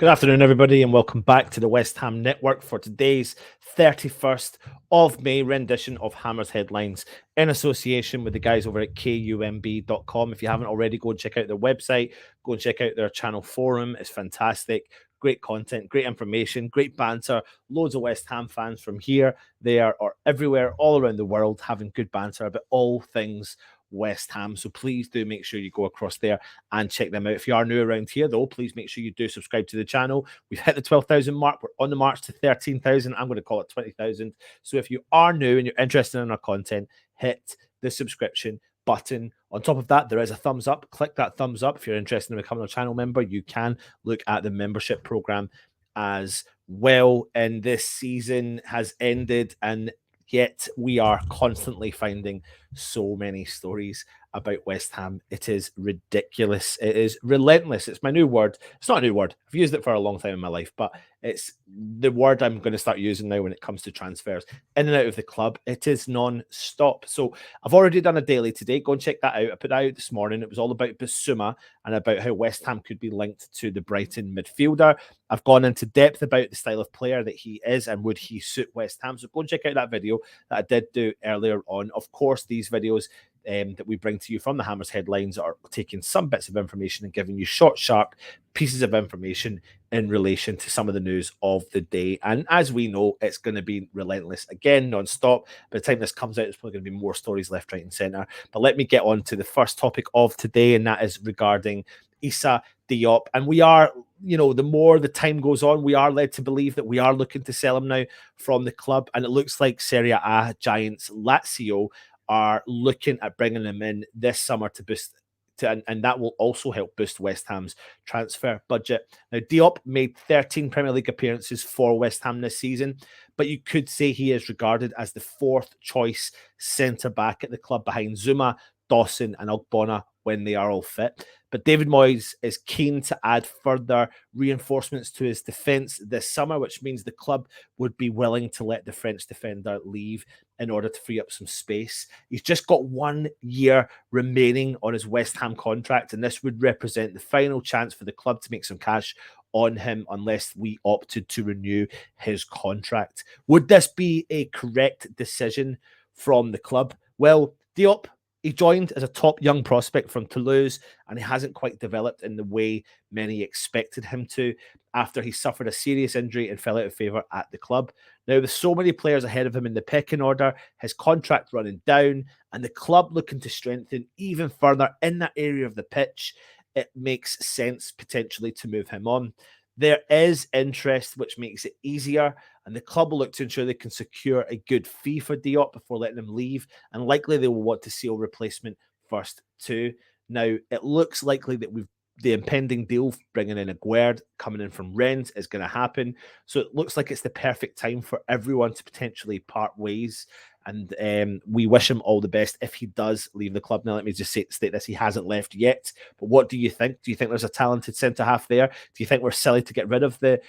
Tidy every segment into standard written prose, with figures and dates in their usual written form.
Good afternoon, everybody, and welcome back to the West Ham Network for today's 31st of May rendition of Hammer's Headlines in association with the guys over at kumb.com. If you haven't already, go and check out their website, go and check out their channel forum. It's fantastic. Great content, great information, great banter, loads of West Ham fans from here, there, or everywhere, all around the world, having good banter about all things West Ham. So please do make sure you go across there and check them out. If you are new around here, though, please make sure you do subscribe to the channel. We've hit the 12,000 mark. We're on the march to 13,000. I'm going to call it 20,000. So if you are new and you're interested in our content, hit the subscription button. On top of that, there is a thumbs up. Click that thumbs up. If you're interested in becoming a channel member, you can look at the membership program as well. And this season has ended, and yet we are constantly finding so many stories about West Ham. It is ridiculous. It is relentless. It's my new word. It's not a new word. I've used it for a long time in my life, but it's the word I'm going to start using now when it comes to transfers in and out of the club. It is non-stop. So I've already done a daily today. Go and check that out. I put that out this morning. It was all about Bissouma and about how West Ham could be linked to the Brighton midfielder. I've gone into depth about the style of player that he is and would he suit West Ham. So go and check out that video that I did do earlier on. Of course, these videos that we bring to you from the Hammers Headlines are taking some bits of information and giving you short, sharp pieces of information in relation to some of the news of the day. And as we know, it's going to be relentless again, non-stop. By the time this comes out, there's probably going to be more stories left, right, and centre. But let me get on to the first topic of today, and that is regarding Issa Diop. And we are, the more the time goes on, we are led to believe that we are looking to sell him now from the club. And it looks like Serie A giants Lazio are looking at bringing him in this summer to boost, and that will also help boost West Ham's transfer budget. Now, Diop made 13 Premier League appearances for West Ham this season, but you could say he is regarded as the fourth choice centre-back at the club behind Zuma, Dawson and Ogbonna when they are all fit. But David Moyes is keen to add further reinforcements to his defence this summer, which means the club would be willing to let the French defender leave in order to free up some space. He's just got 1 year remaining on his West Ham contract, and this would represent the final chance for the club to make some cash on him unless we opted to renew his contract. Would this be a correct decision from the club? Well, Diop, he joined as a top young prospect from Toulouse, and he hasn't quite developed in the way many expected him to after he suffered a serious injury and fell out of favour at the club. Now, with so many players ahead of him in the pecking order, his contract running down, and the club looking to strengthen even further in that area of the pitch, it makes sense potentially to move him on. There is interest, which makes it easier, and the club will look to ensure they can secure a good fee for Diop before letting him leave, and likely they will want to see a replacement first too. Now, it looks likely that the impending deal bringing in Aguerd coming in from Rennes is going to happen, so it looks like it's the perfect time for everyone to potentially part ways. And we wish him all the best if he does leave the club. Now, let me just state this. He hasn't left yet. But what do you think? Do you think there's a talented centre-half there? Do you think we're silly to get rid of the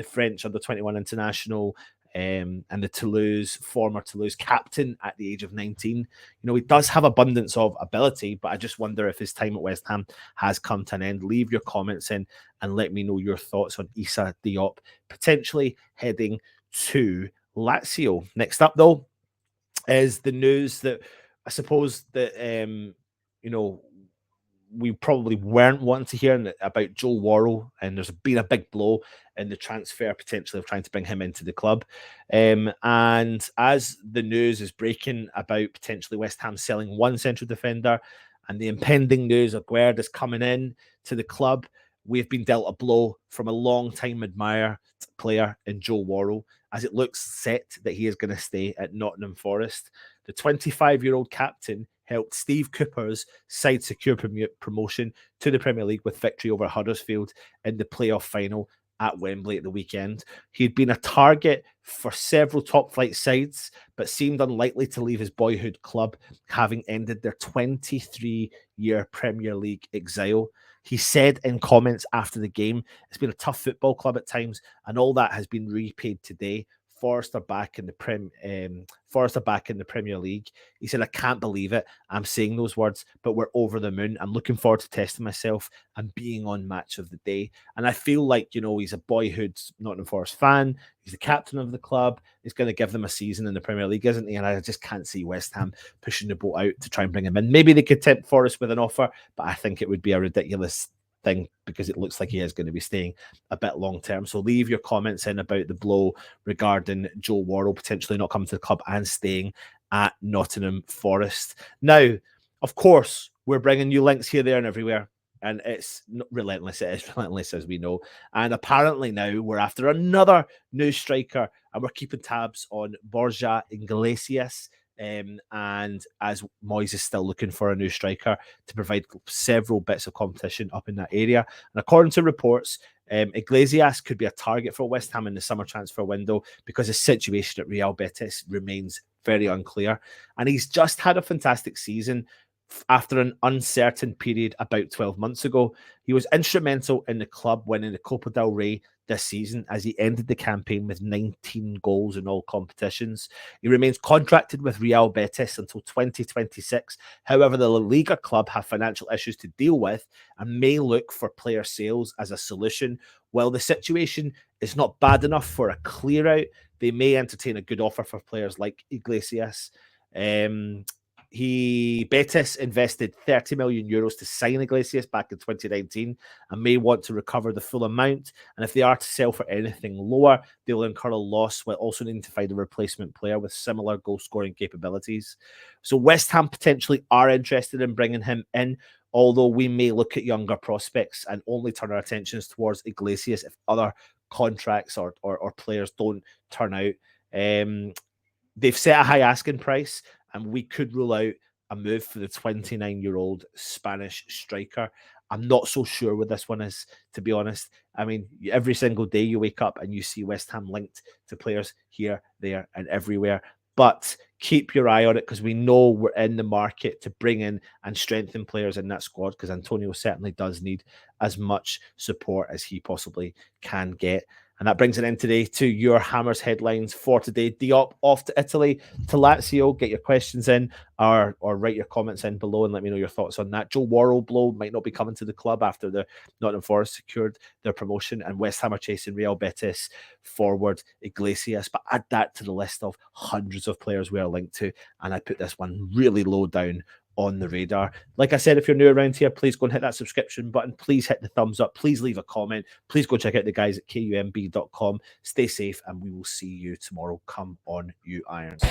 French under-21 international and the former Toulouse captain at the age of 19? He does have abundance of ability, but I just wonder if his time at West Ham has come to an end. Leave your comments in and let me know your thoughts on Issa Diop potentially heading to Lazio. Next up, though, is the news that I suppose that we probably weren't wanting to hear about Joe Worrall, and there's been a big blow in the transfer potentially of trying to bring him into the club. And as the news is breaking about potentially West Ham selling one central defender, and the impending news of Aguerd is coming in to the club, we've been dealt a blow from a long-time admired player in Joe Worrall, as it looks set that he is going to stay at Nottingham Forest. The 25-year-old captain helped Steve Cooper's side secure promotion to the Premier League with victory over Huddersfield in the playoff final at Wembley at the weekend. He'd been a target for several top-flight sides, but seemed unlikely to leave his boyhood club, having ended their 23-year Premier League exile. He said in comments after the game, "It's been a tough football club at times, and all that has been repaid today. Forest are back in the Forest are back in the Premier League. He said, I can't believe it. I'm saying those words, but we're over the moon. I'm looking forward to testing myself and being on match of the day. And I feel like, he's a boyhood Nottingham Forest fan. He's the captain of the club. He's going to give them a season in the Premier League, isn't he? And I just can't see West Ham pushing the boat out to try and bring him in. Maybe they could tempt Forest with an offer, but I think it would be a ridiculous thing because it looks like he is going to be staying a bit long term. So leave your comments in about the blow regarding Joe Worrall potentially not coming to the club and staying at Nottingham Forest. Now, of course, we're bringing you links here, there, and everywhere. And it's relentless. It is relentless, as we know. And apparently now we're after another new striker, and we're keeping tabs on Borja Iglesias. And as Moyes is still looking for a new striker to provide several bits of competition up in that area. And according to reports, Iglesias could be a target for West Ham in the summer transfer window because his situation at Real Betis remains very unclear. And he's just had a fantastic season after an uncertain period about 12 months ago. He was instrumental in the club winning the Copa del Rey this season as he ended the campaign with 19 goals in all competitions. He remains contracted with Real Betis until 2026. However, the La Liga club have financial issues to deal with and may look for player sales as a solution. While the situation is not bad enough for a clear out, they may entertain a good offer for players like Iglesias. Betis invested 30 million euros to sign Iglesias back in 2019 and may want to recover the full amount. And if they are to sell for anything lower, they will incur a loss while also needing to find a replacement player with similar goal scoring capabilities. So West Ham potentially are interested in bringing him in, although we may look at younger prospects and only turn our attentions towards Iglesias if other contracts or players don't turn out. They've set a high asking price, and we could rule out a move for the 29-year-old Spanish striker. I'm not so sure what this one is, to be honest. I mean, every single day you wake up and you see West Ham linked to players here, there, and everywhere. But keep your eye on it because we know we're in the market to bring in and strengthen players in that squad because Antonio certainly does need as much support as he possibly can get. And that brings it in today to your Hammers headlines for today. Diop off to Italy, to Lazio. Get your questions in or write your comments in below and let me know your thoughts on that. Joe Worrall blow might not be coming to the club after the Nottingham Forest secured their promotion, and West Ham are chasing Real Betis forward Iglesias. But add that to the list of hundreds of players we are linked to, and I put this one really low down on the radar. Like I said, if you're new around here, please go and hit that subscription button. Please hit the thumbs up. Please leave a comment. Please go check out the guys at kumb.com. Stay safe, and we will see you tomorrow. Come on, you Irons.